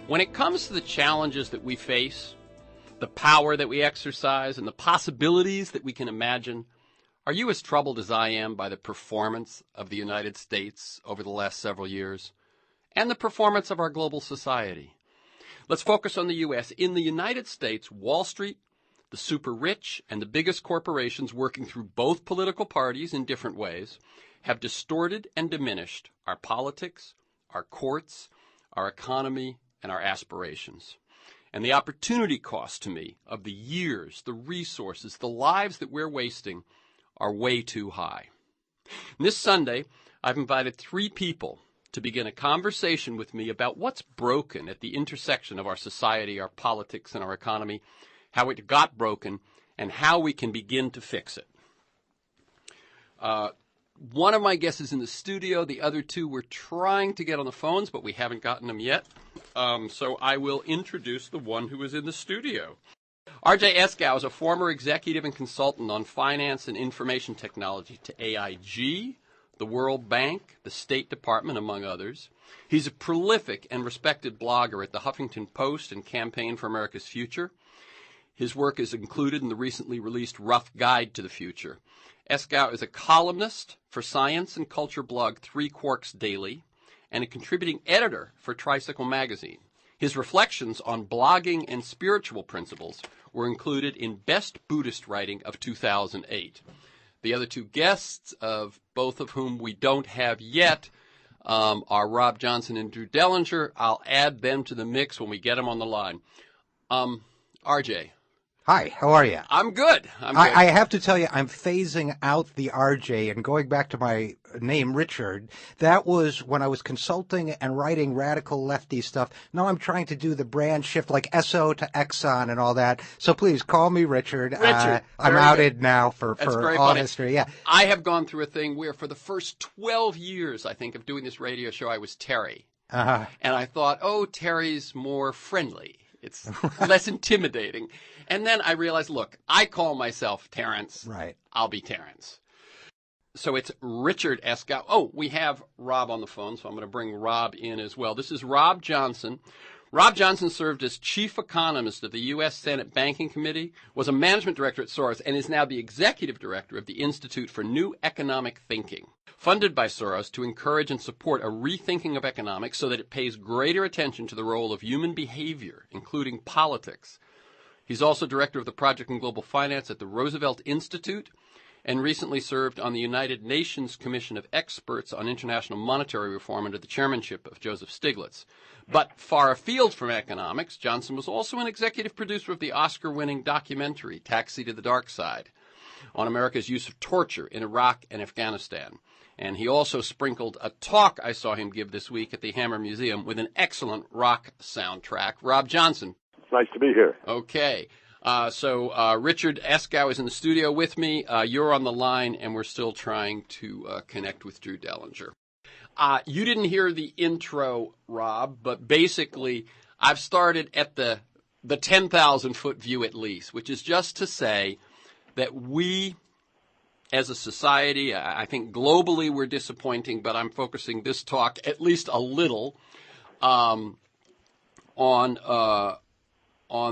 When it comes to the challenges that we face, the power that we exercise, and the possibilities that we can imagine, are you as troubled as I am by the performance of the United States over the last several years and the performance of our global society? Let's focus on the U.S. In the United States, Wall Street, the super rich, and the biggest corporations working through both political parties in different ways have distorted and diminished our politics, our courts, our economy, and our aspirations. And the opportunity cost to me of the years, the resources, the lives that we're wasting are way too high. And this Sunday, I've invited 3 people to begin a conversation with me about what's broken at the intersection of our society, our politics, and our economy, how it got broken, and how we can begin to fix it. One of my guests is in the studio. The other 2 we're trying to get on the phones, but we haven't gotten them yet. So I will introduce the one who is in the studio. J ESKOW is a former executive and consultant on finance and information technology to AIG, the World Bank, the State Department, among others. He's a prolific and respected blogger at the Huffington Post and Campaign for America's Future. His work is included in the recently released Rough Guide to the Future. ESKOW is a columnist for science and culture blog 3 Quarks Daily and a contributing editor for Tricycle magazine. His reflections on blogging and spiritual principles were included in Best Buddhist Writing of 2008. The other 2 guests, of both of whom we don't have yet, are Rob Johnson and Drew Dellinger. I'll add them to the mix when we get them on the line. RJ. Hi, how are you? I'm good. I have to tell you, I'm phasing out the RJ and going back to my name, Richard. That was when I was consulting and writing radical lefty stuff. Now I'm trying to do the brand shift like SO to Exxon and all that. So please call me Richard. I'm outed now for all history. Yeah. I have gone through a thing where for the first 12 years, I think, of doing this radio show, I was Terry. And I thought, Terry's more friendly. It's less intimidating. And then I realized, look, I call myself Terrence. Right. I'll be Terrence. So it's Richard ESKOW. Oh, we have Rob on the phone, so I'm going to bring Rob in as well. This is Rob Johnson. Rob Johnson served as chief economist of the U.S. Senate Banking Committee, was a management director at Soros, and is now the executive director of the Institute for New Economic Thinking, funded by Soros to encourage and support a rethinking of economics so that it pays greater attention to the role of human behavior, including politics. He's also director of the Project in Global Finance at the Roosevelt Institute and recently served on the United Nations Commission of Experts on International Monetary Reform under the chairmanship of Joseph Stiglitz. But far afield from economics, Johnson was also an executive producer of the Oscar-winning documentary Taxi to the Dark Side on America's use of torture in Iraq and Afghanistan. And he also sprinkled a talk I saw him give this week at the Hammer Museum with an excellent rock soundtrack. Rob Johnson. It's nice to be here. Okay. So Richard ESKOW is in the studio with me. You're on the line, and we're still trying to connect with Drew Dellinger. You didn't hear the intro, Rob, but basically I've started at the 10,000-foot view at least, which is just to say that we, as a society, I think globally we're disappointing, but I'm focusing this talk at least a little on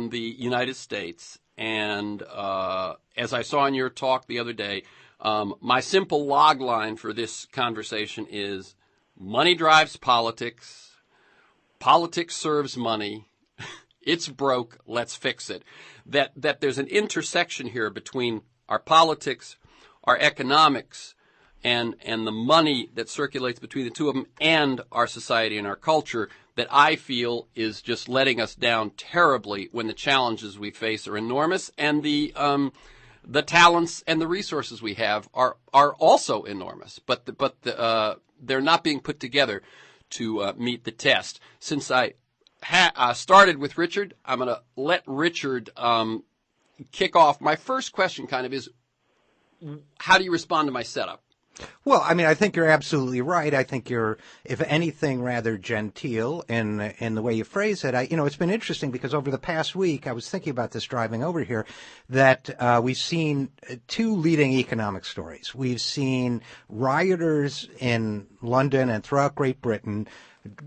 the United States. And as I saw in your talk the other day, my simple log line for this conversation is money drives politics, politics serves money, it's broke, let's fix it. That there's an intersection here between our politics, our economics, and the money that circulates between the two of them, and our society and our culture, that I feel is just letting us down terribly when the challenges we face are enormous, and the talents and the resources we have are also enormous, but they're not being put together to meet the test. Since I started with Richard, I'm going to let Richard kick off. My first question kind of is, how do you respond to my setup? Well, I mean, I think you're absolutely right. I think you're, if anything, rather genteel in the way you phrase it. It's been interesting because over the past week, I was thinking about this driving over here, that we've seen 2 leading economic stories. We've seen rioters in London and throughout Great Britain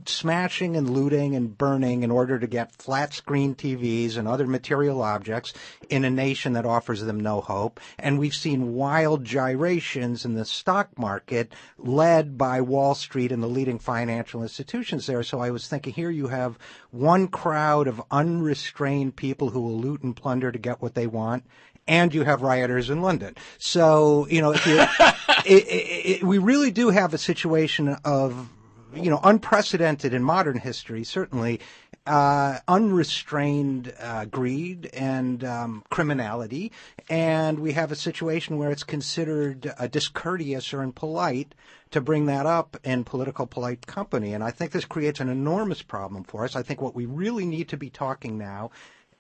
smashing and looting and burning in order to get flat screen TVs and other material objects in a nation that offers them no hope. And we've seen wild gyrations in the stock market led by Wall Street and the leading financial institutions there. So I was thinking, here you have one crowd of unrestrained people who will loot and plunder to get what they want, and you have rioters in London. So, if you, we really do have a situation of, unprecedented in modern history, certainly, unrestrained greed and criminality. And we have a situation where it's considered discourteous or impolite to bring that up in political polite company. And I think this creates an enormous problem for us. I think what we really need to be talking now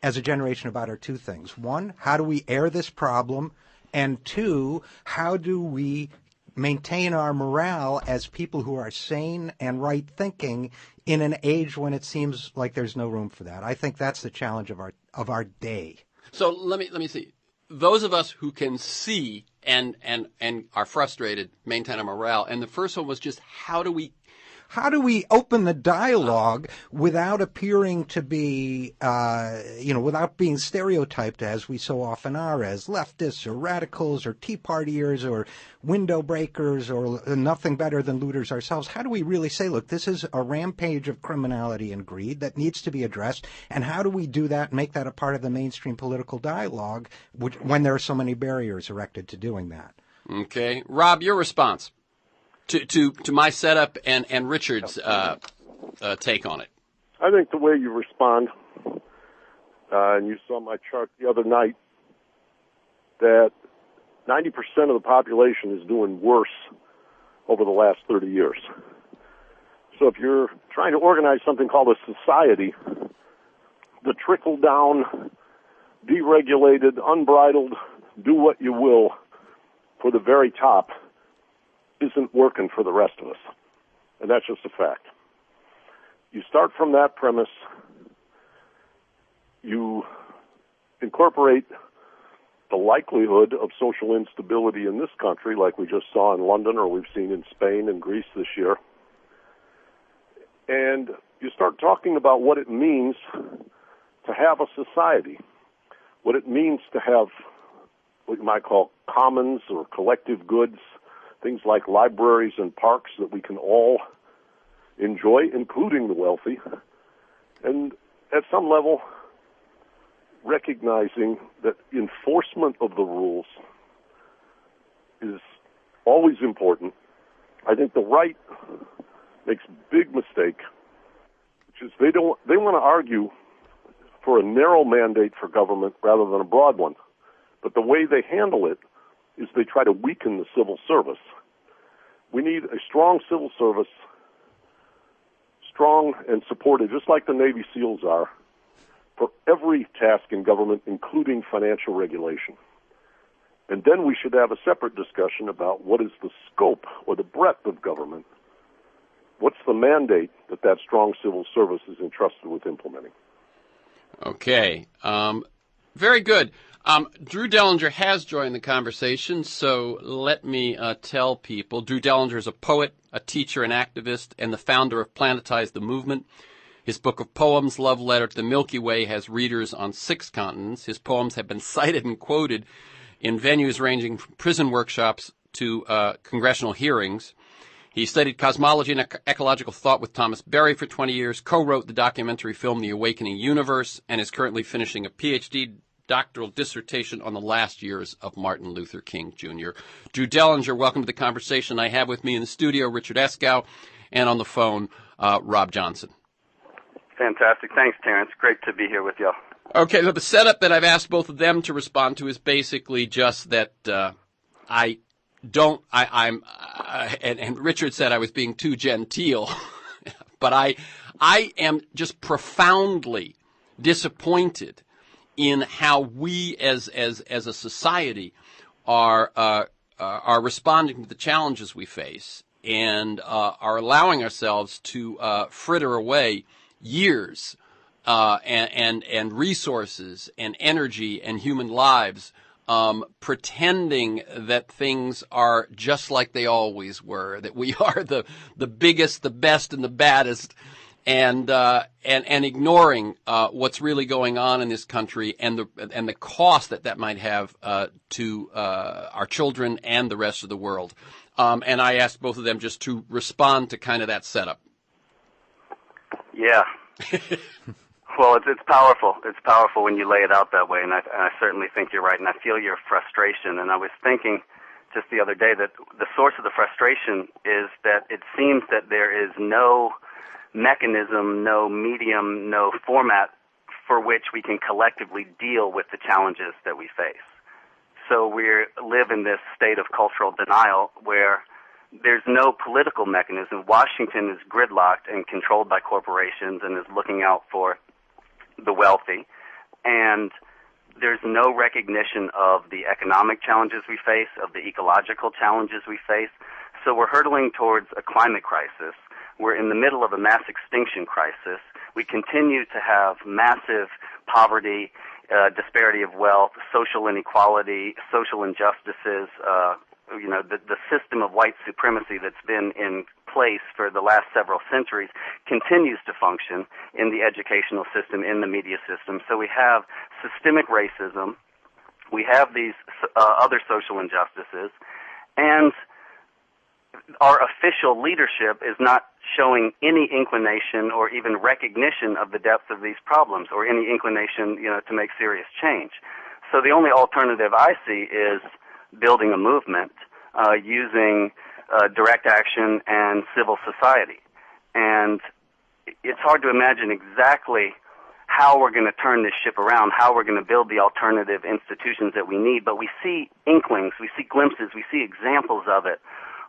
as a generation about are two things. One, how do we air this problem? And two, how do we maintain our morale as people who are sane and right thinking in an age when it seems like there's no room for that? I think that's the challenge of our day. So let me see. Those of us who can see and are frustrated maintain our morale. And the first one was just how do we open the dialogue without appearing to be, without being stereotyped as we so often are as leftists or radicals or Tea Partiers or window breakers or nothing better than looters ourselves? How do we really say, look, this is a rampage of criminality and greed that needs to be addressed, and how do we do that, make that a part of the mainstream political dialogue when there are so many barriers erected to doing that? Okay. Rob, your response to my setup and Richard's take on it. I think the way you respond, and you saw my chart the other night, that 90% of the population is doing worse over the last 30 years. So if you're trying to organize something called a society, the trickle-down, deregulated, unbridled, do what you will for the very top isn't working for the rest of us. And that's just a fact. You start from that premise, you incorporate the likelihood of social instability in this country, like we just saw in London or we've seen in Spain and Greece this year, and you start talking about what it means to have a society, what it means to have what you might call commons or collective goods, things like libraries and parks that we can all enjoy, including the wealthy, and at some level recognizing that enforcement of the rules is always important. I think the right makes a big mistake, which is they want to argue for a narrow mandate for government rather than a broad one. But the way they handle it is they try to weaken the civil service. We need a strong civil service, strong and supported, just like the Navy SEALs are, for every task in government, including financial regulation. And then we should have a separate discussion about what is the scope or the breadth of government. What's the mandate that strong civil service is entrusted with implementing? Okay. Very good. Drew Dellinger has joined the conversation, so let me tell people. Drew Dellinger is a poet, a teacher, an activist, and the founder of Planetize the Movement. His book of poems, Love Letter to the Milky Way, has readers on 6 continents. His poems have been cited and quoted in venues ranging from prison workshops to congressional hearings. He studied cosmology and ecological thought with Thomas Berry for 20 years, co-wrote the documentary film The Awakening Universe, and is currently finishing a PhD doctoral dissertation on the last years of Martin Luther King, Jr. Drew Dellinger, welcome to the conversation. I have with me in the studio Richard ESKOW, and on the phone, Rob Johnson. Fantastic. Thanks, Terrence. Great to be here with you. Okay, so the setup that I've asked both of them to respond to is basically just that and Richard said I was being too genteel, but I am just profoundly disappointed in how we as a society are responding to the challenges we face and are allowing ourselves to fritter away years and resources and energy and human lives pretending that things are just like they always were, that we are the biggest, the best, and the baddest, and ignoring what's really going on in this country and the cost that might have to our children and the rest of the world. And I asked both of them just to respond to kind of that setup. Yeah. Well, it's powerful. It's powerful when you lay it out that way, and I certainly think you're right, and I feel your frustration. And I was thinking just the other day that the source of the frustration is that it seems that there is no mechanism, no medium, no format for which we can collectively deal with the challenges that we face. So we live in this state of cultural denial where there's no political mechanism. Washington is gridlocked and controlled by corporations and is looking out for the wealthy, and there's no recognition of the economic challenges we face, of the ecological challenges we face. So we're hurtling towards a climate crisis. We're in the middle of a mass extinction crisis. We continue to have massive poverty, disparity of wealth, social inequality, social injustices, the system of white supremacy that's been in place for the last several centuries continues to function in the educational system, in the media system. So we have systemic racism, we have these other social injustices, and our official leadership is not showing any inclination or even recognition of the depth of these problems or any inclination, to make serious change. So the only alternative I see is building a movement using direct action and civil society. And it's hard to imagine exactly how we're going to turn this ship around, how we're going to build the alternative institutions that we need, but we see inklings, we see glimpses, we see examples of it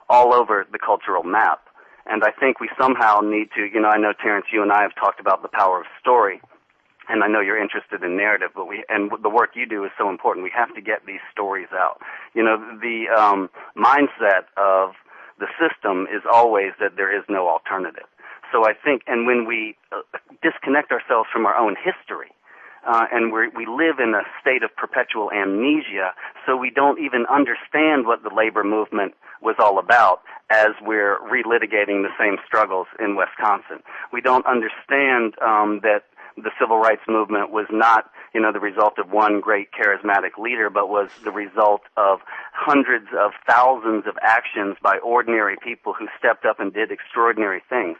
all over the cultural map. And I think we somehow need to, I know, Terrence, you and I have talked about the power of story, and I know you're interested in narrative, but and the work you do is so important. We have to get these stories out. The mindset of the system is always that there is no alternative. So I think, and when we disconnect ourselves from our own history, and we live in a state of perpetual amnesia, so we don't even understand what the labor movement was all about as we're relitigating the same struggles in Wisconsin. We don't understand that the civil rights movement was not, the result of one great charismatic leader, but was the result of hundreds of thousands of actions by ordinary people who stepped up and did extraordinary things.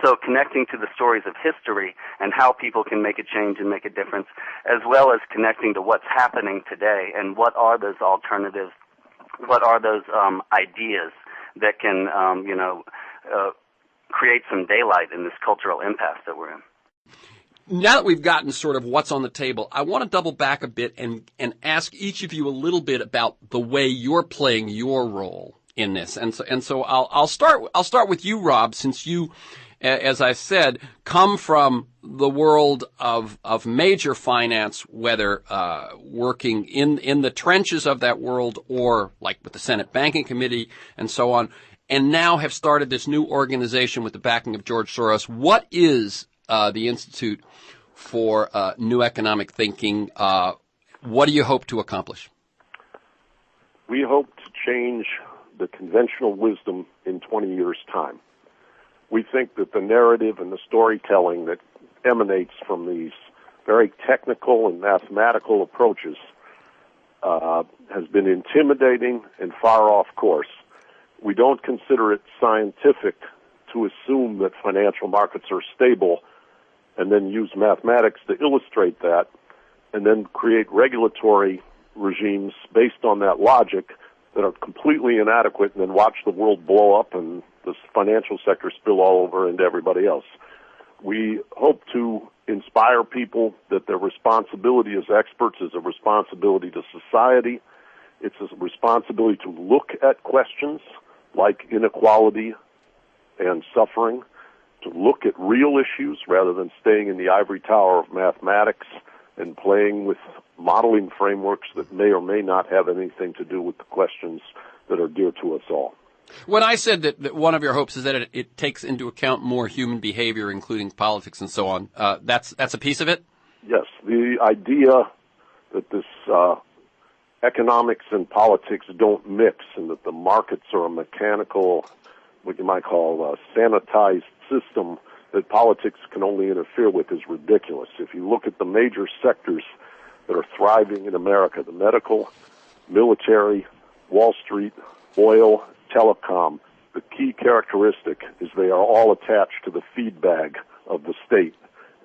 So connecting to the stories of history and how people can make a change and make a difference, as well as connecting to what's happening today and what are those alternatives, what are those ideas that can, create some daylight in this cultural impasse that we're in. Now that we've gotten sort of what's on the table, I want to double back a bit and ask each of you a little bit about the way you're playing your role in this. And so I'll start with you, Rob, since you, as I said, come from the world of major finance, whether working in the trenches of that world or like with the Senate Banking Committee and so on, and now have started this new organization with the backing of George Soros. What is the Institute for New Economic Thinking? What do you hope to accomplish? We hope to change the conventional wisdom in 20 years' time. We think that the narrative and the storytelling that emanates from these very technical and mathematical approaches has been intimidating and far off course. We don't consider it scientific to assume that financial markets are stable and then use mathematics to illustrate that, and then create regulatory regimes based on that logic that are completely inadequate, and then watch the world blow up and the financial sector spill all over into everybody else. We hope to inspire people that their responsibility as experts is a responsibility to society. It's a responsibility to look at questions like inequality and suffering, to look at real issues rather than staying in the ivory tower of mathematics and playing with modeling frameworks that may or may not have anything to do with the questions that are dear to us all. When I said that one of your hopes is that it takes into account more human behavior, including politics and so on, that's a piece of it? Yes. The idea that this economics and politics don't mix, and that the markets are a mechanical, what you might call a sanitized system that politics can only interfere with, is ridiculous. If you look at the major sectors that are thriving in America, the medical, military, Wall Street, oil, telecom, the key characteristic is they are all attached to the feed bag of the state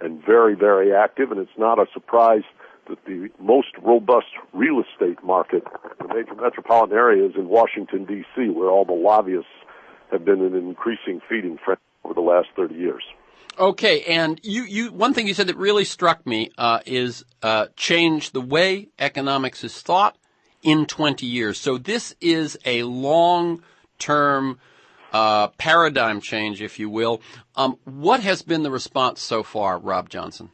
and very, very active, and it's not a surprise that the most robust real estate market in the major metropolitan area is in Washington, D.C., where all the lobbyists have been in an increasing feeding frenzy over the last 30 years. Okay, and you one thing you said that really struck me is change the way economics is thought in 20 years. So this is a long-term paradigm change, if you will. What has been the response so far, Rob Johnson?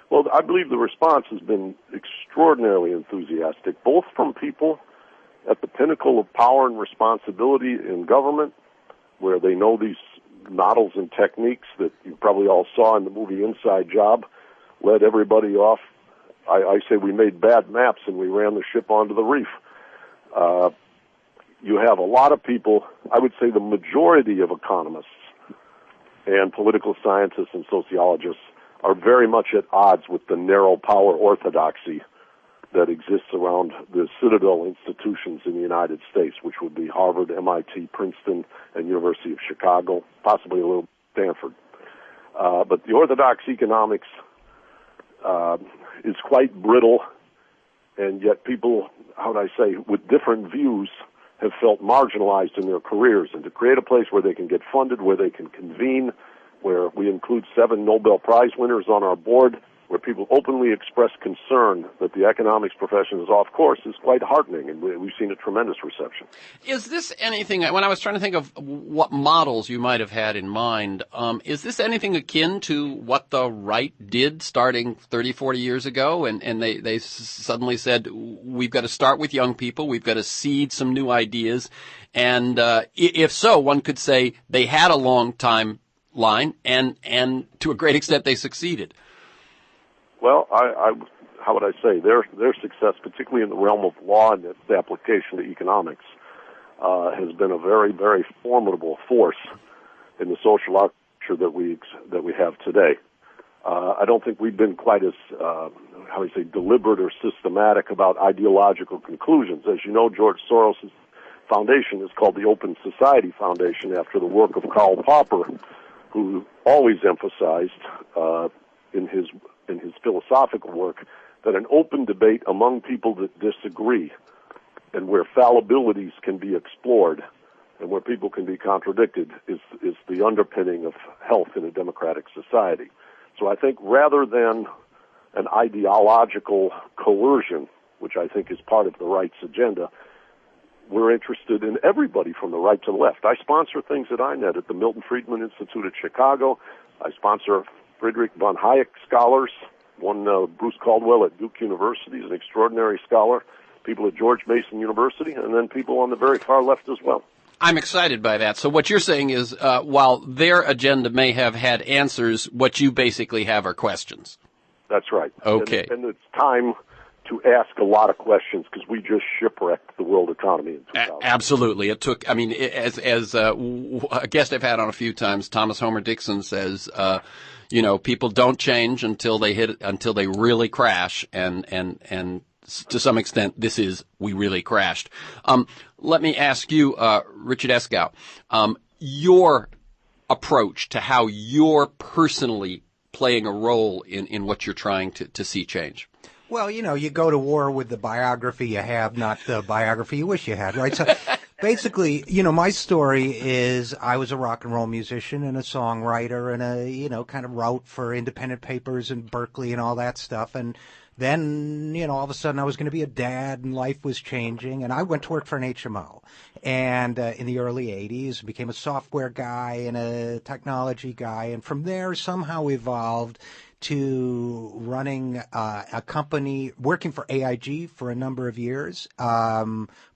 Well, I believe the response has been extraordinarily enthusiastic, both from people at the pinnacle of power and responsibility in government, where they know these models and techniques that you probably all saw in the movie Inside Job, led everybody off. I say we made bad maps and we ran the ship onto the reef. You have a lot of people, I would say the majority of economists and political scientists and sociologists are very much at odds with the narrow power orthodoxy that exists around the citadel institutions in the United States, which would be Harvard, MIT, Princeton, and University of Chicago, possibly a little Stanford. But the orthodox economics is quite brittle, and yet people, how would I say, with different views have felt marginalized in their careers. And to create a place where they can get funded, where they can convene, where we include 7 Nobel Prize winners on our board, where people openly express concern that the economics profession is off course, is quite heartening, and we've seen a tremendous reception. Is this anything, when I was trying to think of what models you might have had in mind, is this anything akin to what the right did starting 30, 40 years ago? And they suddenly said, we've got to start with young people, we've got to seed some new ideas. And if so, one could say they had a long time line, and to a great extent they succeeded. Well, how would I say, their success, particularly in the realm of law and its application to economics, has been a very, very formidable force in the social architecture that we have today. I don't think we've been quite as, deliberate or systematic about ideological conclusions. As you know, George Soros' foundation is called the Open Society Foundation, after the work of Karl Popper, who always emphasized in his philosophical work that an open debate among people that disagree, and where fallibilities can be explored and where people can be contradicted, is the underpinning of health in a democratic society. So I think rather than an ideological coercion, which I think is part of the right's agenda, we're interested in everybody from the right to the left. I sponsor things at INET, at the Milton Friedman Institute at Chicago. I sponsor Friedrich von Hayek scholars. One, Bruce Caldwell at Duke University, is an extraordinary scholar. People at George Mason University, and then people on the very far left as well. I'm excited by that. So what you're saying is, while their agenda may have had answers, what you basically have are questions. That's right. Okay. And it's time to ask a lot of questions, because we just shipwrecked the world economy in 2000. Absolutely. It took, as a guest I've had on a few times, Thomas Homer Dixon says, people don't change until they really crash, and to some extent, this is, we really crashed. Let me ask you, Richard ESKOW, your approach to how you're personally playing a role in what you're trying to see change. Well, you go to war with the biography you have, not the biography you wish you had, right? So basically, my story is I was a rock and roll musician and a songwriter and a, kind of wrote for independent papers in Berkeley and all that stuff. And then, all of a sudden I was going to be a dad and life was changing. And I went to work for an HMO. And in the early 80s, became a software guy and a technology guy. And from there somehow evolved to running a company, working for AIG for a number of years,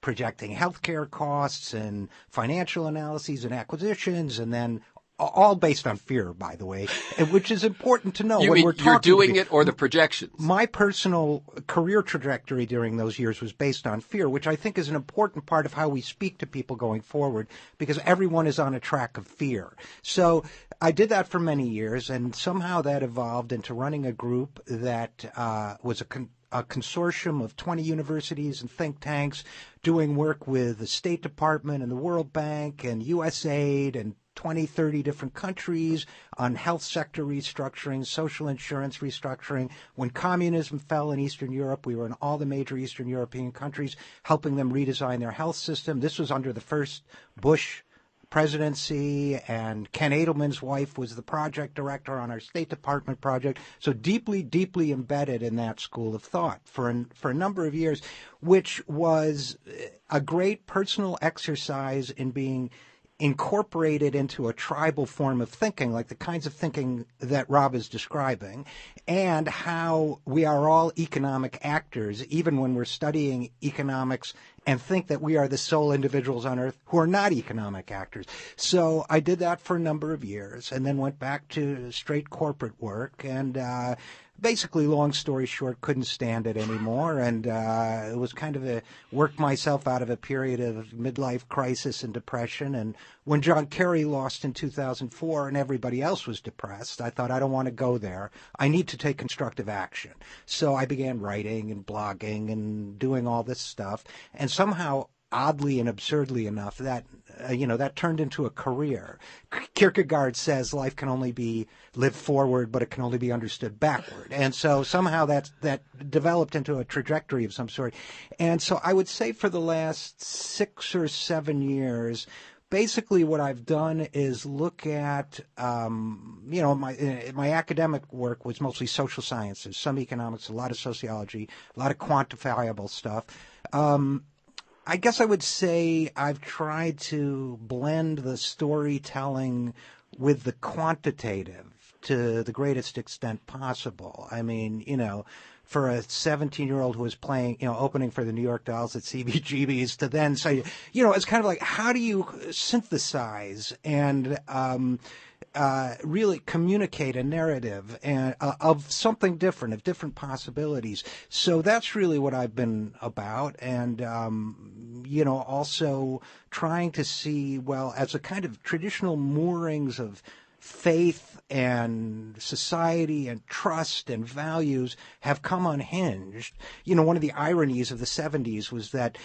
projecting healthcare costs and financial analyses and acquisitions, and then all based on fear, by the way, which is important to know You when mean we're talking. you're doing it or the projections? My personal career trajectory during those years was based on fear, which I think is an important part of how we speak to people going forward, because everyone is on a track of fear. So I did that for many years, and somehow that evolved into running a group that was a consortium of 20 universities and think tanks doing work with the State Department and the World Bank and USAID and 20, 30 different countries on health sector restructuring, social insurance restructuring. When communism fell in Eastern Europe, we were in all the major Eastern European countries helping them redesign their health system. This was under the first Bush presidency, and Ken Edelman's wife was the project director on our State Department project. So deeply, deeply embedded in that school of thought for a number of years, which was a great personal exercise in being incorporated into a tribal form of thinking, like the kinds of thinking that Rob is describing, and how we are all economic actors, even when we're studying economics and think that we are the sole individuals on earth who are not economic actors. So I did that for a number of years and then went back to straight corporate work, and basically, long story short, couldn't stand it anymore, and it was kind of worked myself out of a period of midlife crisis and depression. And when John Kerry lost in 2004 and everybody else was depressed, I thought, I don't want to go there. I need to take constructive action. So I began writing and blogging and doing all this stuff, and somehow, oddly and absurdly enough, that that turned into a career. Kierkegaard says life can only be lived forward, but it can only be understood backward. And so somehow that developed into a trajectory of some sort. And so I would say for the last 6 or 7 years, basically what I've done is look at, my academic work was mostly social sciences, some economics, a lot of sociology, a lot of quantifiable stuff. I guess I would say I've tried to blend the storytelling with the quantitative to the greatest extent possible. I mean, for a 17-year-old who was playing, opening for the New York Dolls at CBGB's to then say, it's kind of like, how do you synthesize and really communicate a narrative and of something different, of different possibilities. So that's really what I've been about, and also trying to see, well, as a kind of traditional moorings of faith and society and trust and values have come unhinged. One of the ironies of the 70s was that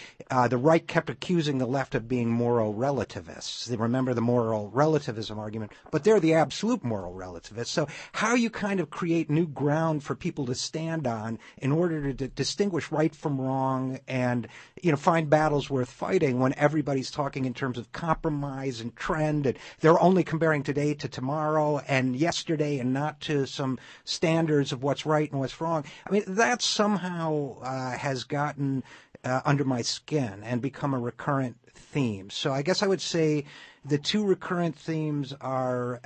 the right kept accusing the left of being moral relativists. They remember the moral relativism argument, but they're the absolute moral relativists. So how you kind of create new ground for people to stand on in order to distinguish right from wrong and, find battles worth fighting when everybody's talking in terms of compromise and trend, and they're only comparing today to tomorrow and yesterday and not to some standards of what's right and what's wrong. I mean, that somehow has gotten under my skin and become a recurrent theme. So I guess I would say the two recurrent themes are,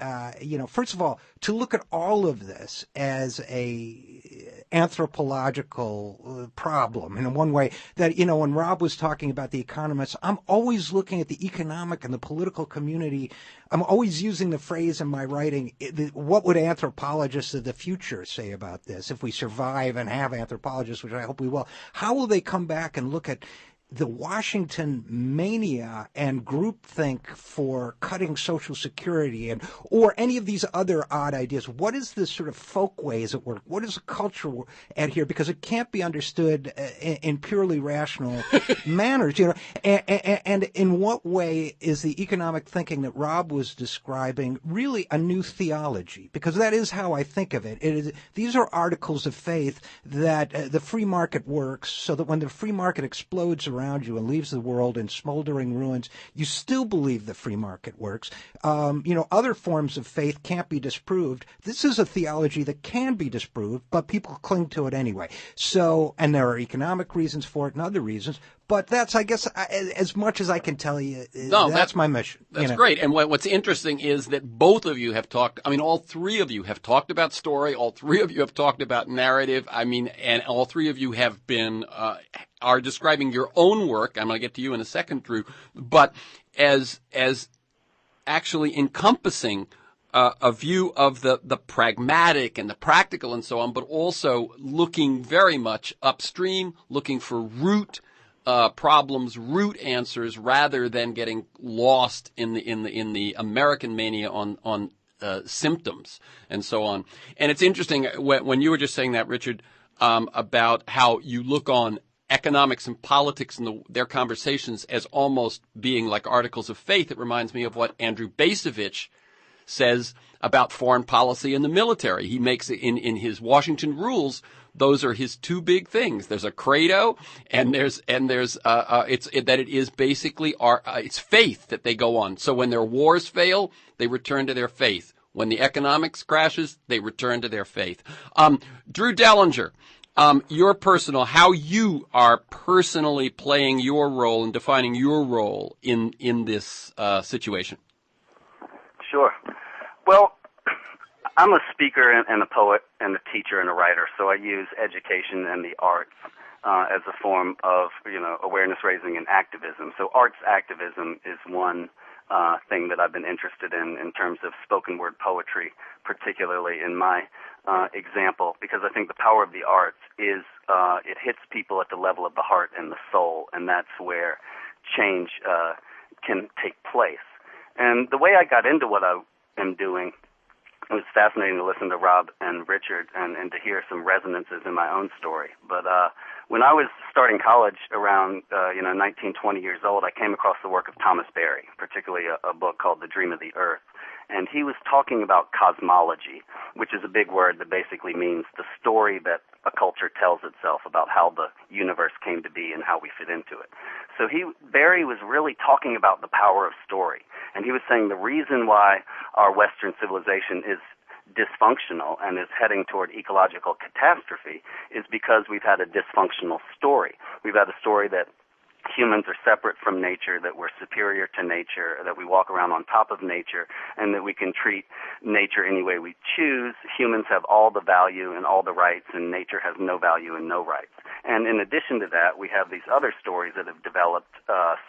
first of all, to look at all of this as a anthropological problem in one way that, when Rob was talking about the economists, I'm always looking at the economic and the political community. I'm always using the phrase in my writing, what would anthropologists of the future say about this if we survive and have anthropologists, which I hope we will? How will they come back and look at the Washington mania and groupthink for cutting Social Security or any of these other odd ideas? What is this sort of folk ways at work? What is the culture at here? Because it can't be understood in purely rational manners, And in what way is the economic thinking that Rob was describing really a new theology? Because that is how I think of it. These are articles of faith that the free market works, so that when the free market explodes around you and leaves the world in smoldering ruins, you still believe the free market works. Other forms of faith can't be disproved. This is a theology that can be disproved, but people cling to it anyway. So, and there are economic reasons for it and other reasons. But that's, I guess, as much as I can tell you, that's my mission. That's great. And what's interesting is that both of you have talked, all 3 of you have talked about story. All 3 of you have talked about narrative. And all 3 of you have been, are describing your own work. I'm going to get to you in a second, Drew, but as actually encompassing a view of the pragmatic and the practical and so on, but also looking very much upstream, looking for root problems, root answers, rather than getting lost in the American mania on symptoms and so on. And it's interesting when you were just saying that, Richard, about how you look on economics and politics and their conversations as almost being like articles of faith. It reminds me of what Andrew Bacevich says about foreign policy and the military. He makes it in his Washington rules. Those are his two big things. There's a credo, and there's that it is basically it's faith that they go on. So when their wars fail, they return to their faith. When the economics crashes, they return to their faith. Drew Dellinger, how you are personally playing your role and defining your role in this situation. Sure. Well, I'm a speaker and a poet and a teacher and a writer, so I use education and the arts as a form of, awareness raising and activism. So arts activism is one thing that I've been interested in terms of spoken word poetry, particularly in my example, because I think the power of the arts is it hits people at the level of the heart and the soul, and that's where change can take place. And the way I got into what I am doing, it was fascinating to listen to Rob and Richard and to hear some resonances in my own story. But when I was starting college around 19, 20 years old, I came across the work of Thomas Berry, particularly a book called The Dream of the Earth. And he was talking about cosmology, which is a big word that basically means the story that a culture tells itself about how the universe came to be and how we fit into it. So Berry was really talking about the power of story. And he was saying the reason why our Western civilization is dysfunctional and is heading toward ecological catastrophe is because we've had a dysfunctional story. We've had a story that humans are separate from nature, that we're superior to nature, that we walk around on top of nature, and that we can treat nature any way we choose. Humans have all the value and all the rights, and nature has no value and no rights. And in addition to that, we have these other stories that have developed,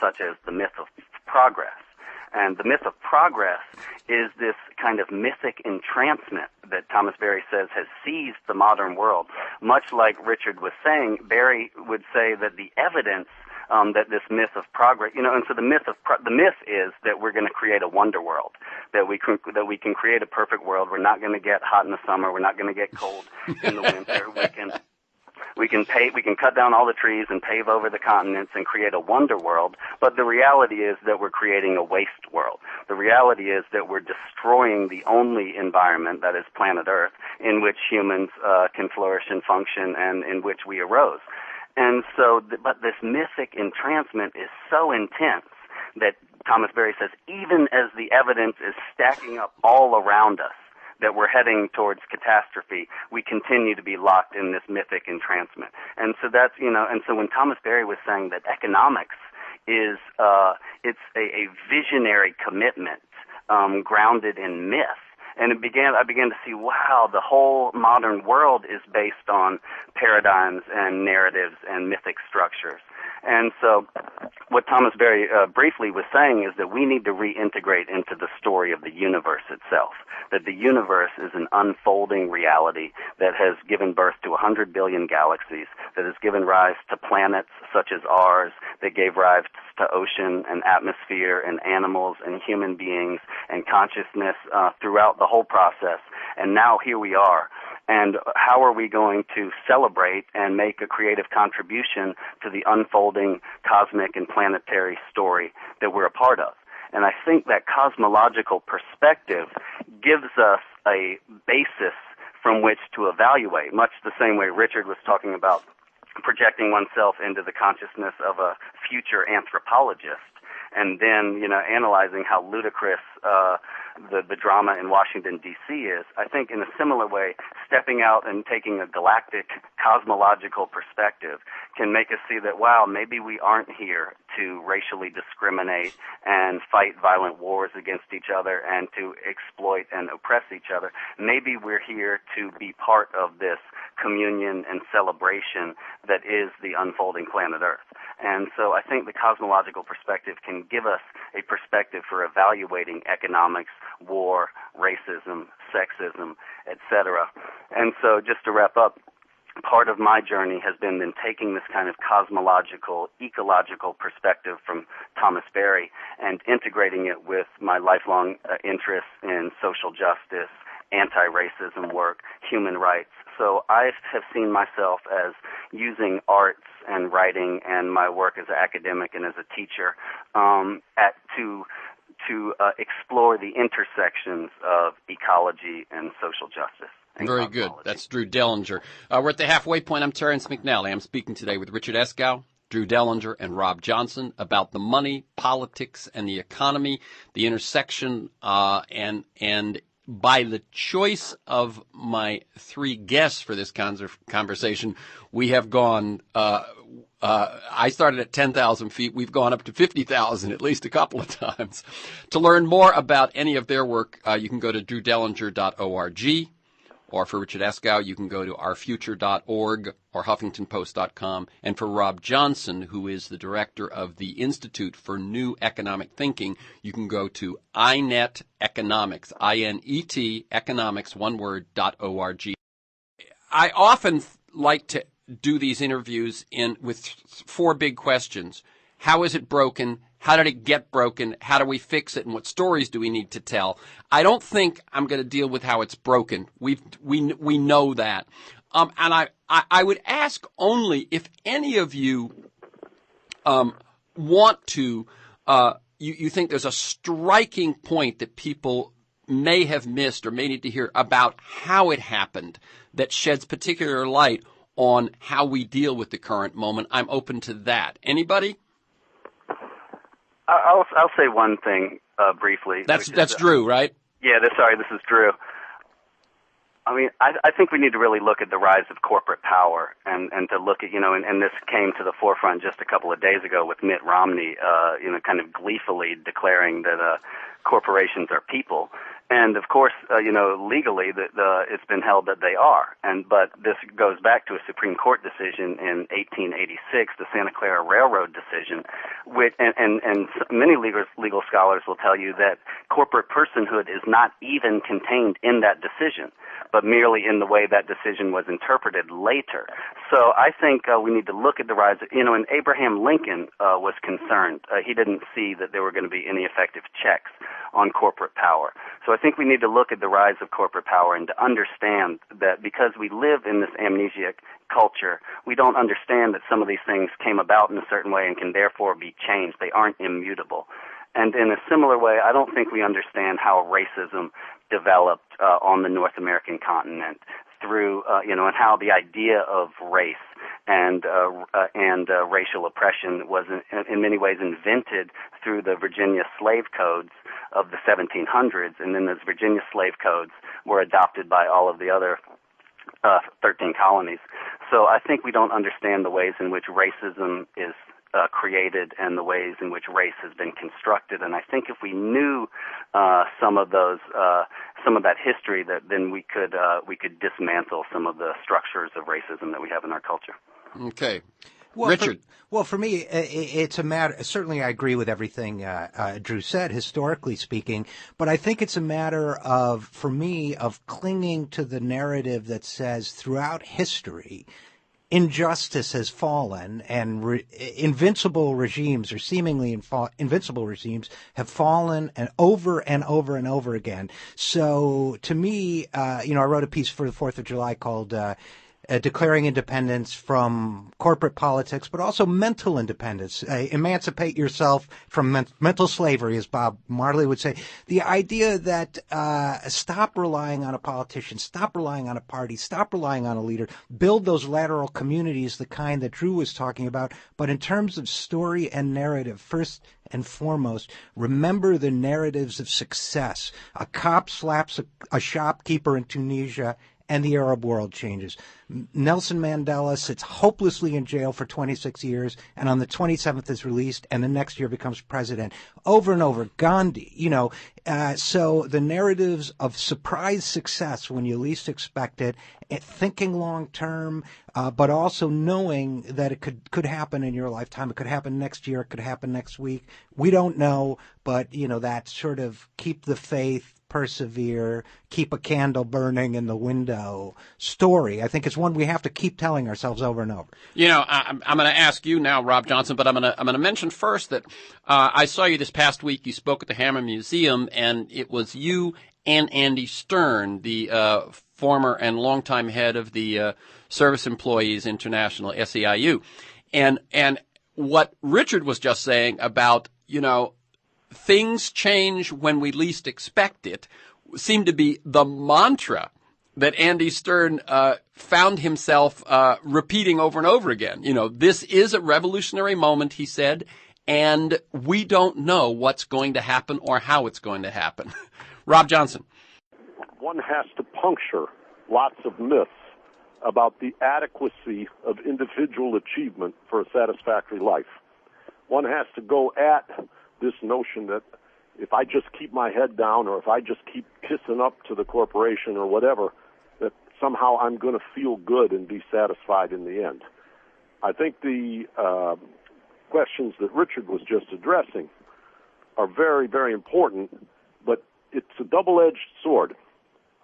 such as the myth of progress. And the myth of progress is this kind of mythic entrancement that Thomas Berry says has seized the modern world. Much like Richard was saying, Berry would say that the evidence that this myth of progress, and so the myth is that we're going to create a wonder world, that we can create a perfect world. We're not going to get hot in the summer. We're not going to get cold in the winter. We can cut down all the trees and pave over the continents and create a wonder world. But the reality is that we're creating a waste world. The reality is that we're destroying the only environment, that is planet Earth, in which humans can flourish and function and in which we arose. And so, but this mythic entrancement is so intense that Thomas Berry says, even as the evidence is stacking up all around us that we're heading towards catastrophe, we continue to be locked in this mythic entrancement. And so that's, and so when Thomas Berry was saying that economics is, it's a visionary commitment, grounded in myth. And I began to see, wow, the whole modern world is based on paradigms and narratives and mythic structures. And so what Thomas Berry briefly was saying is that we need to reintegrate into the story of the universe itself, that the universe is an unfolding reality that has given birth to 100 billion galaxies, that has given rise to planets such as ours, that gave rise to ocean and atmosphere and animals and human beings and consciousness throughout the whole process. And now here we are. And how are we going to celebrate and make a creative contribution to the unfolding cosmic and planetary story that we're a part of? And I think that cosmological perspective gives us a basis from which to evaluate, much the same way Richard was talking about projecting oneself into the consciousness of a future anthropologist, and then, analyzing how ludicrous the drama in Washington, D.C. is. I think in a similar way, stepping out and taking a galactic cosmological perspective can make us see that, wow, maybe we aren't here to racially discriminate and fight violent wars against each other and to exploit and oppress each other. Maybe we're here to be part of this communion and celebration that is the unfolding planet Earth. And so I think the cosmological perspective can give us a perspective for evaluating economics, war, racism, sexism, etc. And so just to wrap up, part of my journey has been in taking this kind of cosmological, ecological perspective from Thomas Berry and integrating it with my lifelong interests in social justice, anti-racism work, human rights. So I have seen myself as using arts and writing and my work as an academic and as a teacher to explore the intersections of ecology and social justice. Very good. That's Drew Dellinger. We're at the halfway point. I'm Terrence McNally. I'm speaking today with Richard ESKOW, Drew Dellinger, and Rob Johnson about the money, politics, and the economy, the intersection, and by the choice of my three guests for this conversation, we have gone, I started at 10,000 feet. We've gone up to 50,000 at least a couple of times. To learn more about any of their work, you can go to drewdellinger.org. Or for Richard ESKOW, you can go to ourfuture.org or huffingtonpost.com. And for Rob Johnson, who is the director of the Institute for New Economic Thinking, you can go to INET Economics, I-N-E-T, economics, one word, .org. I often like to do these interviews with four big questions. How is it broken? How did it get broken? How do we fix it? And what stories do we need to tell? I don't think I'm going to deal with how it's broken. We know that. And I would ask only if any of you want to, you think there's a striking point that people may have missed or may need to hear about how it happened that sheds particular light on how we deal with the current moment. I'm open to that. Anybody? I'll say one thing briefly. That's Drew, right? Yeah, this is Drew. I mean, I think we need to really look at the rise of corporate power and to look at, and this came to the forefront just a couple of days ago with Mitt Romney, kind of gleefully declaring that corporations are people. And of course, legally, it's been held that they are. But this goes back to a Supreme Court decision in 1886, the Santa Clara Railroad decision, and many legal scholars will tell you that corporate personhood is not even contained in that decision, but merely in the way that decision was interpreted later. So I think we need to look at the rise of, and Abraham Lincoln was concerned. He didn't see that there were going to be any effective checks on corporate power. So I think we need to look at the rise of corporate power and to understand that because we live in this amnesiac culture, we don't understand that some of these things came about in a certain way and can therefore be changed. They aren't immutable. And in a similar way, I don't think we understand how racism developed on the North American continent through, and how the idea of race and racial oppression was in many ways invented through the Virginia slave codes of the 1700s, and then those Virginia slave codes were adopted by all of the other 13 colonies. So I think we don't understand the ways in which racism is created and the ways in which race has been constructed. And I think if we knew some of that history, that then we could dismantle some of the structures of racism that we have in our culture. Okay. Well, Richard. For me, it's a matter. Certainly, I agree with everything Drew said, historically speaking. But I think it's a matter for me, of clinging to the narrative that says throughout history, injustice has fallen, and invincible regimes, or seemingly invincible regimes, have fallen and over and over and over again. So, to me, I wrote a piece for the 4th of July called Declaring Independence from Corporate Politics, but also mental independence. Emancipate yourself from mental slavery, as Bob Marley would say. The idea that stop relying on a politician, stop relying on a party, stop relying on a leader, build those lateral communities, the kind that Drew was talking about. But in terms of story and narrative, first and foremost, remember the narratives of success. A cop slaps a shopkeeper in Tunisia, and the Arab world changes. Nelson Mandela sits hopelessly in jail for 26 years, and on the 27th is released, and the next year becomes president. Over and over, Gandhi, so the narratives of surprise success when you least expect it, thinking long term, but also knowing that it could happen in your lifetime. It could happen next year. It could happen next week. We don't know, but, that sort of keep the faith, persevere, keep a candle burning in the window story. I think it's one we have to keep telling ourselves over and over. I'm going to ask you now, Rob Johnson, but I'm going to mention first that I saw you this past week. You spoke at the Hammer Museum, and it was you and Andy Stern, the former and longtime head of the Service Employees International, SEIU. And what Richard was just saying about, things change when we least expect it seemed to be the mantra that Andy Stern found himself repeating over and over again. This is a revolutionary moment, he said, and we don't know what's going to happen or how it's going to happen. Rob Johnson. One has to puncture lots of myths about the adequacy of individual achievement for a satisfactory life. One has to go at this notion that if I just keep my head down or if I just keep kissing up to the corporation or whatever, that somehow I'm going to feel good and be satisfied in the end. I think the questions that Richard was just addressing are very, very important, but it's a double-edged sword.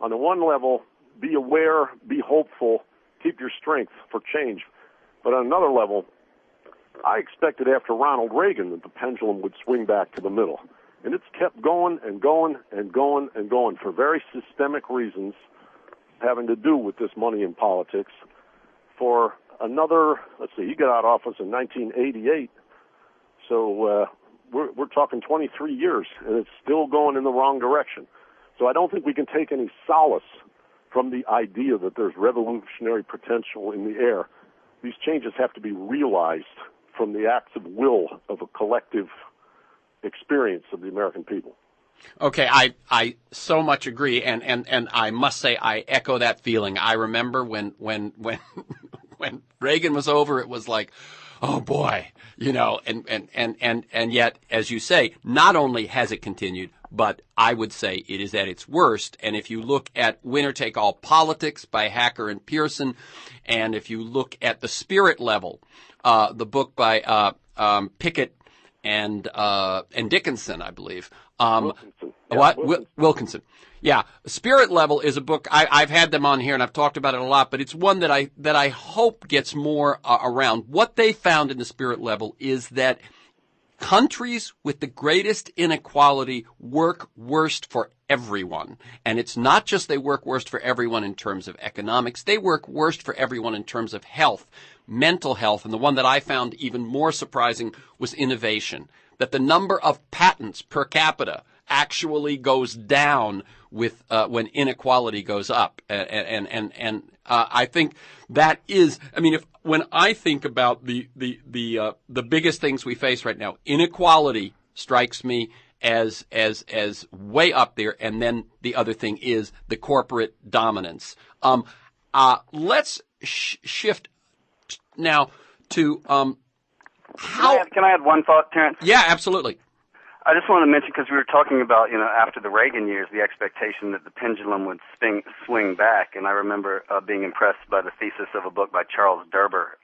On the one level, be aware, be hopeful, keep your strength for change. But on another level, I expected after Ronald Reagan that the pendulum would swing back to the middle. And it's kept going and going and going and going for very systemic reasons having to do with this money in politics. For another, he got out of office in 1988, so we're talking 23 years, and it's still going in the wrong direction. So I don't think we can take any solace from the idea that there's revolutionary potential in the air. These changes have to be realized from the acts of will of a collective experience of the American people. Okay, I so much agree, and I must say I echo that feeling. I remember when Reagan was over, it was like, oh boy, and yet, as you say, not only has it continued, but I would say it is at its worst. And if you look at Winner Take All Politics by Hacker and Pearson, and if you look at The Spirit Level, the book by Pickett and Dickinson, I believe. Wilkinson. Yeah, What? Wilkinson. Yeah. Spirit Level is a book. I've had them on here and I've talked about it a lot, but it's one that I hope gets more around. What they found in the Spirit Level is that countries with the greatest inequality work worst for everyone. And it's not just they work worst for everyone in terms of economics. They work worst for everyone in terms of health, mental health. And the one that I found even more surprising was innovation, that the number of patents per capita actually goes down with when inequality goes up. And I think that is, when I think about the biggest things we face right now, inequality strikes me as way up there, and then the other thing is the corporate dominance. Let's shift now to how. Can I add one thought, Terrence? Yeah, absolutely. I just want to mention, because we were talking about, after the Reagan years, the expectation that the pendulum would swing back. And I remember being impressed by the thesis of a book by Charles Derber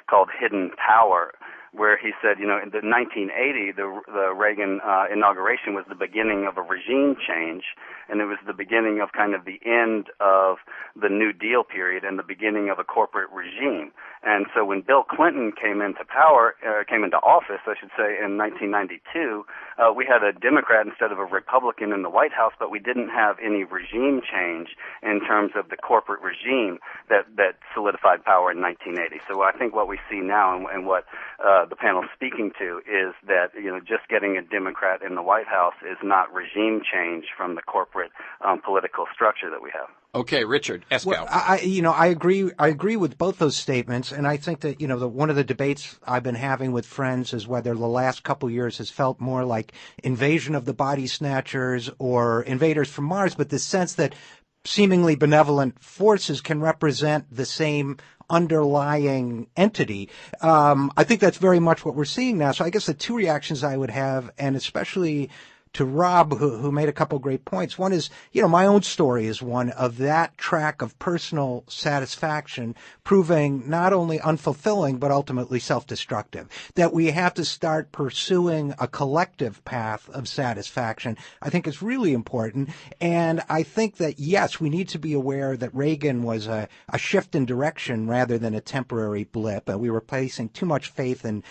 called Hidden Power, where he said, in the 1980, the Reagan inauguration was the beginning of a regime change, and it was the beginning of kind of the end of the New Deal period and the beginning of a corporate regime. And so when Bill Clinton came into office, I should say, in 1992, we had a Democrat instead of a Republican in the White House, but we didn't have any regime change in terms of the corporate regime that solidified power in 1980. So I think what we see now and what the panel is speaking to is that, just getting a Democrat in the White House is not regime change from the corporate political structure that we have. Okay, Richard ESKOW. Well, I agree with both those statements, and I think that one of the debates I've been having with friends is whether the last couple years has felt more like Invasion of the Body Snatchers or Invaders from Mars, but this sense that seemingly benevolent forces can represent the same underlying entity. I think that's very much what we're seeing now. So I guess the two reactions I would have, and especially to Rob, who made a couple great points. One is, my own story is one of that track of personal satisfaction proving not only unfulfilling, but ultimately self-destructive. That we have to start pursuing a collective path of satisfaction, I think is really important. And I think that, yes, we need to be aware that Reagan was a shift in direction rather than a temporary blip. We were placing too much faith in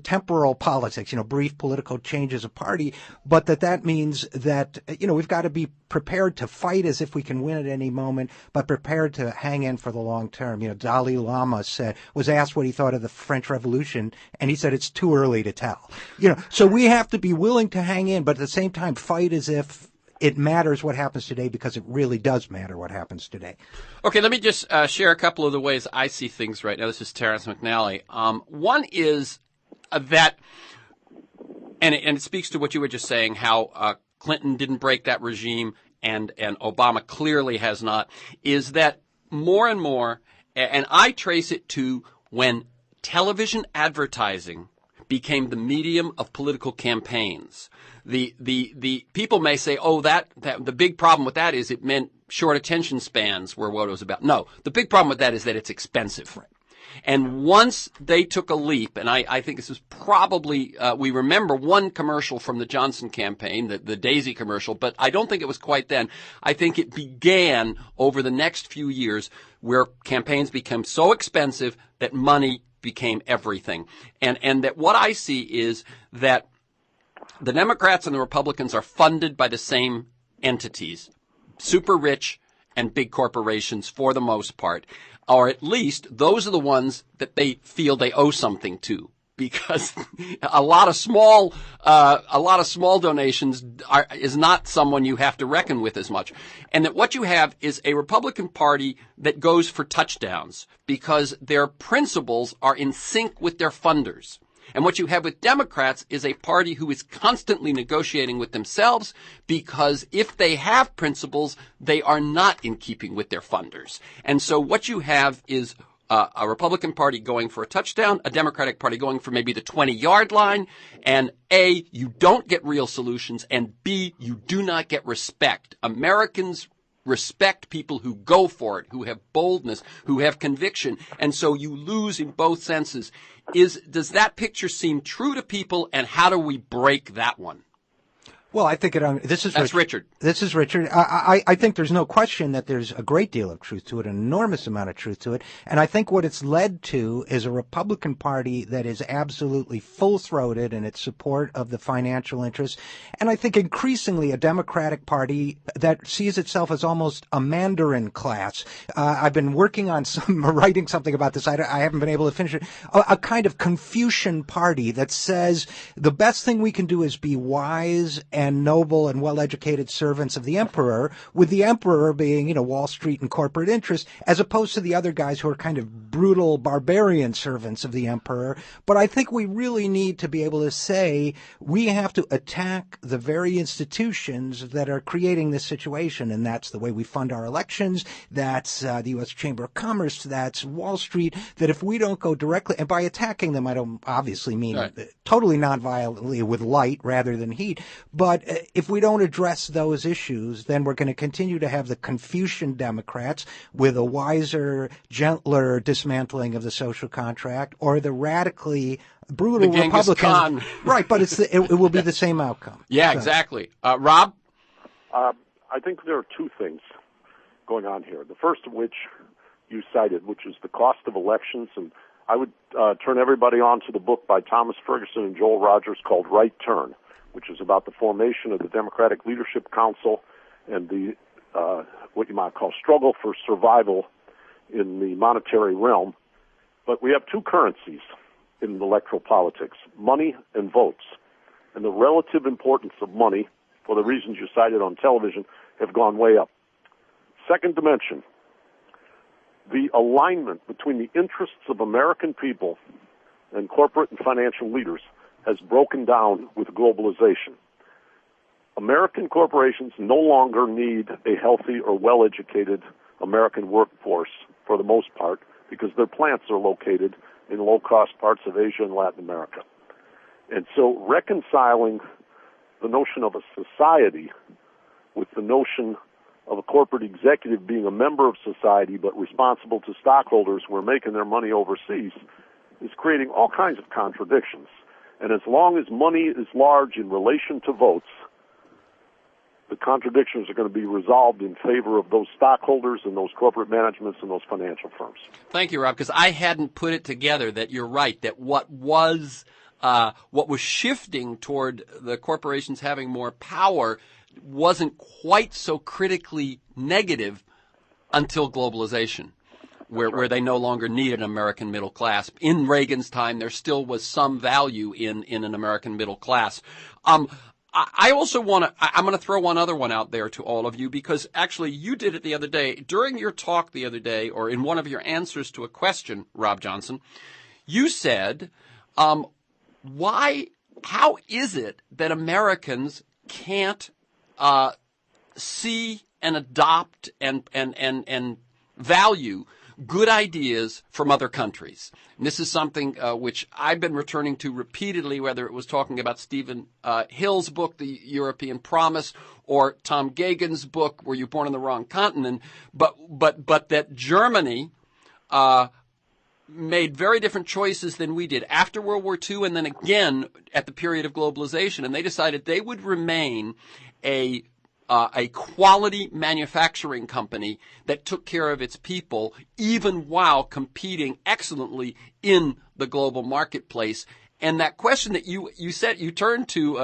temporal politics, brief political changes of party, but that means that, we've got to be prepared to fight as if we can win at any moment, but prepared to hang in for the long term. Dalai Lama was asked what he thought of the French Revolution, and he said it's too early to tell. So we have to be willing to hang in, but at the same time fight as if it matters what happens today, because it really does matter what happens today. Okay, let me just share a couple of the ways I see things right now. This is Terrence McNally. One is that, and it speaks to what you were just saying, how Clinton didn't break that regime and Obama clearly has not, is that more and more, and I trace it to when television advertising became the medium of political campaigns. The people may say, that the big problem with that is it meant short attention spans were what it was about. No, the big problem with that is that it's expensive. Right. And once they took a leap, and I think this is probably, we remember one commercial from the Johnson campaign, the Daisy commercial, but I don't think it was quite then. I think it began over the next few years where campaigns became so expensive that money became everything. And that what I see is that the Democrats and the Republicans are funded by the same entities, super rich and big corporations for the most part, or at least those are the ones that they feel they owe something to, because a lot of small donations is not someone you have to reckon with as much. And that what you have is a Republican Party that goes for touchdowns because their principles are in sync with their funders. And what you have with Democrats is a party who is constantly negotiating with themselves, because if they have principles, they are not in keeping with their funders. And so what you have is a Republican Party going for a touchdown, a Democratic Party going for maybe the 20-yard line, and A, you don't get real solutions, and B, you do not get respect. Americans respect people who go for it, who have boldness, who have conviction, and so you lose in both senses. Does that picture seem true to people, and how do we break that one? Well, I think that's Richard. This is Richard. I think there's no question that there's a great deal of truth to it, an enormous amount of truth to it. And I think what it's led to is a Republican Party that is absolutely full-throated in its support of the financial interests. And I think increasingly a Democratic Party that sees itself as almost a Mandarin class. I've been working on writing something about this. I haven't been able to finish it. A kind of Confucian Party that says the best thing we can do is be wise and noble and well-educated servants of the emperor, with the emperor being, Wall Street and corporate interests, as opposed to the other guys who are kind of brutal barbarian servants of the emperor. But I think we really need to be able to say we have to attack the very institutions that are creating this situation, and that's the way we fund our elections, that's the U.S. Chamber of Commerce, that's Wall Street, that if we don't go directly, and by attacking them I don't obviously mean totally nonviolently with light rather than heat, but if we don't address those issues, then we're going to continue to have the Confucian Democrats with a wiser, gentler dismantling of the social contract, or the radically brutal Republicans. Right, but it will be the same outcome. Yeah, so. Exactly. Rob? I think there are two things going on here. The first of which you cited, which is the cost of elections. And I would turn everybody on to the book by Thomas Ferguson and Joel Rogers called Right Turn, which is about the formation of the Democratic Leadership Council and the what you might call struggle for survival in the monetary realm. But we have two currencies in electoral politics, money and votes. And the relative importance of money, for the reasons you cited on television, have gone way up. Second dimension, the alignment between the interests of American people and corporate and financial leaders has broken down with globalization. American corporations no longer need a healthy or well-educated American workforce for the most part because their plants are located in low-cost parts of Asia and Latin America. And so reconciling the notion of a society with the notion of a corporate executive being a member of society but responsible to stockholders who are making their money overseas is creating all kinds of contradictions. And as long as money is large in relation to votes, the contradictions are going to be resolved in favor of those stockholders and those corporate managements and those financial firms. Thank you, Rob, because I hadn't put it together that you're right, that what was shifting toward the corporations having more power wasn't quite so critically negative until globalization, where they no longer needed an American middle class. In Reagan's time, there still was some value in an American middle class. I also I'm going to throw one other one out there to all of you, because actually you did it the other day. During your talk the other day, or in one of your answers to a question, Rob Johnson, you said, how is it that Americans can't see and adopt and value good ideas from other countries? And this is something which I've been returning to repeatedly, whether it was talking about Stephen Hill's book, The European Promise, or Tom Gagan's book, Were You Born on the Wrong Continent? But that Germany made very different choices than we did after World War II, and then again at the period of globalization, and they decided they would remain a quality manufacturing company that took care of its people, even while competing excellently in the global marketplace. And that question that you said, you turned to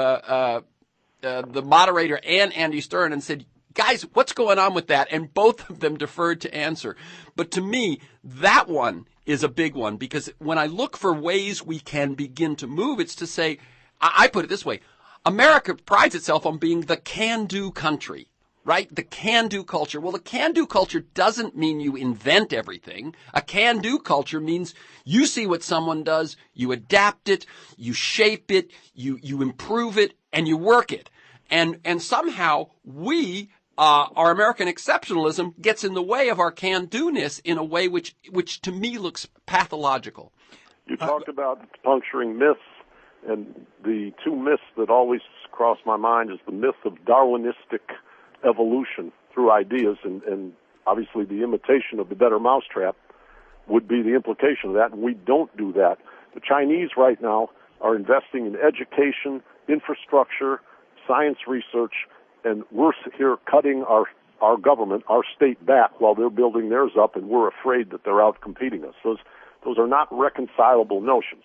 the moderator and Andy Stern and said, guys, what's going on with that? And both of them deferred to answer. But to me, that one is a big one, because when I look for ways we can begin to move, it's to say, I put it this way, America prides itself on being the can-do country, right? The can-do culture. Well, the can-do culture doesn't mean you invent everything. A can-do culture means you see what someone does, you adapt it, you shape it, you improve it, and you work it. And somehow our American exceptionalism gets in the way of our can-do-ness in a way which to me looks pathological. You talked about puncturing myths. And the two myths that always cross my mind is the myth of Darwinistic evolution through ideas, and obviously the imitation of the better mousetrap would be the implication of that, and we don't do that. The Chinese right now are investing in education, infrastructure, science research, and we're here cutting our government, our state back while they're building theirs up, and we're afraid that they're out competing us. Those are not reconcilable notions.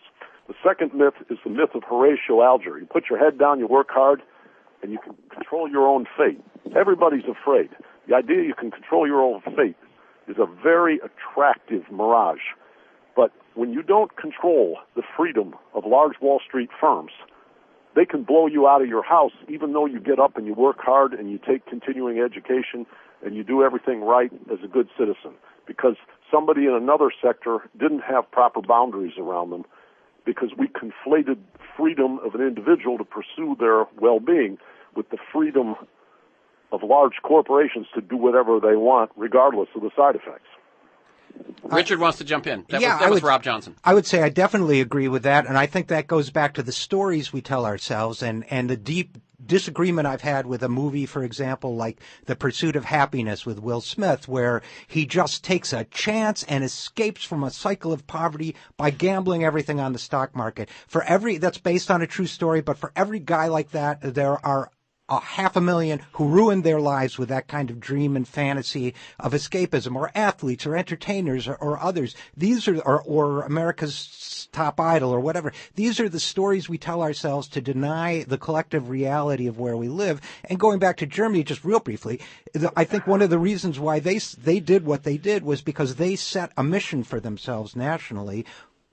The second myth is the myth of Horatio Alger. You put your head down, you work hard, and you can control your own fate. Everybody's afraid. The idea you can control your own fate is a very attractive mirage. But when you don't control the freedom of large Wall Street firms, they can blow you out of your house even though you get up and you work hard and you take continuing education and you do everything right as a good citizen, because somebody in another sector didn't have proper boundaries around them, because we conflated freedom of an individual to pursue their well-being with the freedom of large corporations to do whatever they want, regardless of the side effects. Richard wants to jump in. That was Rob Johnson. I would say I definitely agree with that, and I think that goes back to the stories we tell ourselves and the deep disagreement I've had with a movie, for example, like The Pursuit of Happiness with Will Smith, where he just takes a chance and escapes from a cycle of poverty by gambling everything on the stock market. That's based on a true story, but for every guy like that, there are 500,000 who ruined their lives with that kind of dream and fantasy of escapism, or athletes or entertainers or others. These are, or America's Top Idol or whatever. These are the stories we tell ourselves to deny the collective reality of where we live. And going back to Germany, just real briefly, I think one of the reasons why they did what they did was because they set a mission for themselves nationally,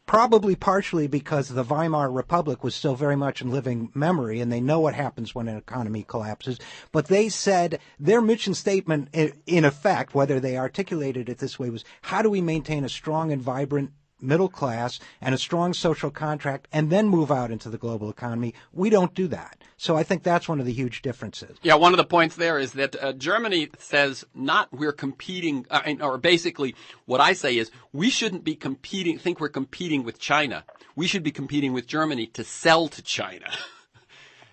probably partially because the Weimar Republic was still very much in living memory, and they know what happens when an economy collapses. But they said their mission statement, in effect, whether they articulated it this way, was how do we maintain a strong and vibrant middle class and a strong social contract and then move out into the global economy. We don't do that. So I think that's one of the huge differences. Yeah, one of the points there is that Germany says not we're competing, or basically what I say is we shouldn't be think we're competing with China. We should be competing with Germany to sell to China.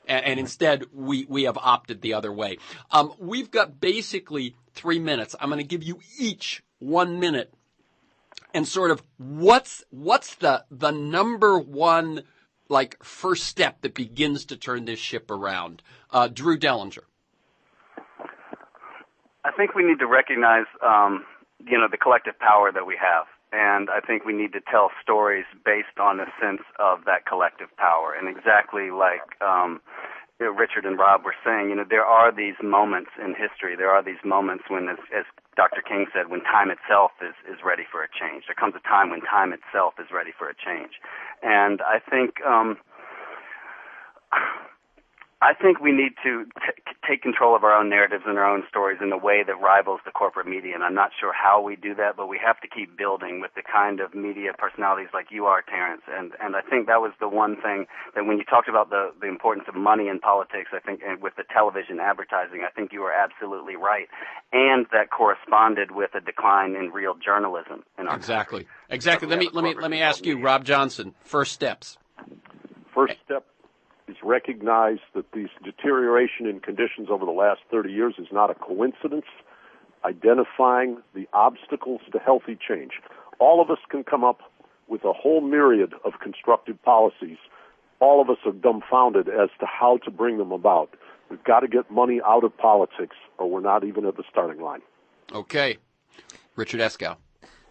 And instead, we have opted the other way. We've got basically 3 minutes. I'm going to give you each 1 minute. And sort of what's the number one first step that begins to turn this ship around? Drew Dellinger. I think we need to recognize, the collective power that we have. And I think we need to tell stories based on a sense of that collective power. And exactly like Richard and Rob were saying, there are these moments in history. There are these moments when, as Dr. King said, when time itself is ready for a change. There comes a time when time itself is ready for a change. And I think we need to take control of our own narratives and our own stories in a way that rivals the corporate media. And I'm not sure how we do that, but we have to keep building with the kind of media personalities like you are, Terrence. And I think that was the one thing that when you talked about the importance of money in politics, I think, and with the television advertising, I think you were absolutely right. And that corresponded with a decline in real journalism in our country. Exactly. Let me ask you, Rob Johnson, first steps. First step is recognize that this deterioration in conditions over the last 30 years is not a coincidence, identifying the obstacles to healthy change. All of us can come up with a whole myriad of constructive policies. All of us are dumbfounded as to how to bring them about. We've got to get money out of politics, or we're not even at the starting line. Okay. Richard Eskow.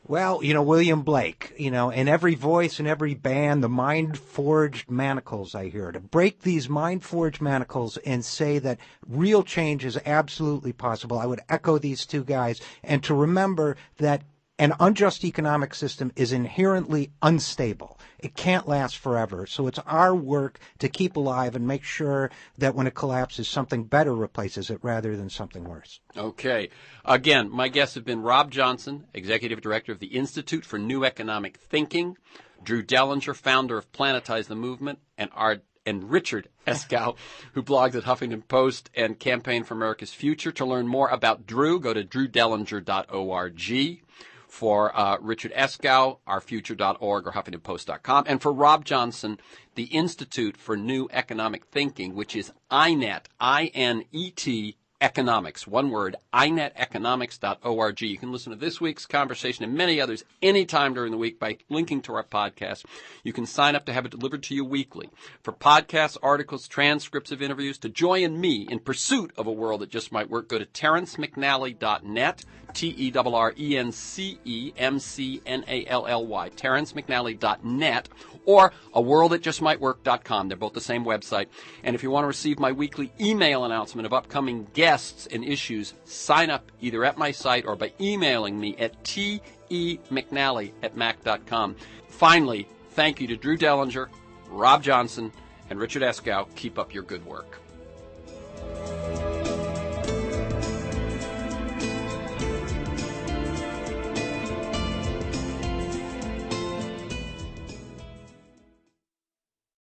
Well, William Blake, in every voice, in every band, the mind-forged manacles I hear. To break these mind-forged manacles and say that real change is absolutely possible. I would echo these two guys. And to remember that an unjust economic system is inherently unstable. It can't last forever. So it's our work to keep alive and make sure that when it collapses, something better replaces it rather than something worse. Okay. Again, my guests have been Rob Johnson, Executive Director of the Institute for New Economic Thinking, Drew Dellinger, founder of Planetize the Movement, and Richard Eskow, who blogs at Huffington Post and Campaign for America's Future. To learn more about Drew, go to drewdellinger.org. For Richard Eskow, ourfuture.org or HuffingtonPost.com. And for Rob Johnson, the Institute for New Economic Thinking, which is INET, I-N-E-T, economics. One word, ineteconomics.org. You can listen to this week's conversation and many others anytime during the week by linking to our podcast. You can sign up to have it delivered to you weekly. For podcasts, articles, transcripts of interviews, to join me in pursuit of a world that just might work, go to TerrenceMcNally.net, TerrenceMcNally, TerrenceMcNally.net, or aworldthatjustmightwork.com. They're both the same website. And if you want to receive my weekly email announcement of upcoming guests and issues, sign up either at my site or by emailing me at temcnally@mac.com. Finally, thank you to Drew Dellinger, Rob Johnson, and Richard Eskow. Keep up your good work.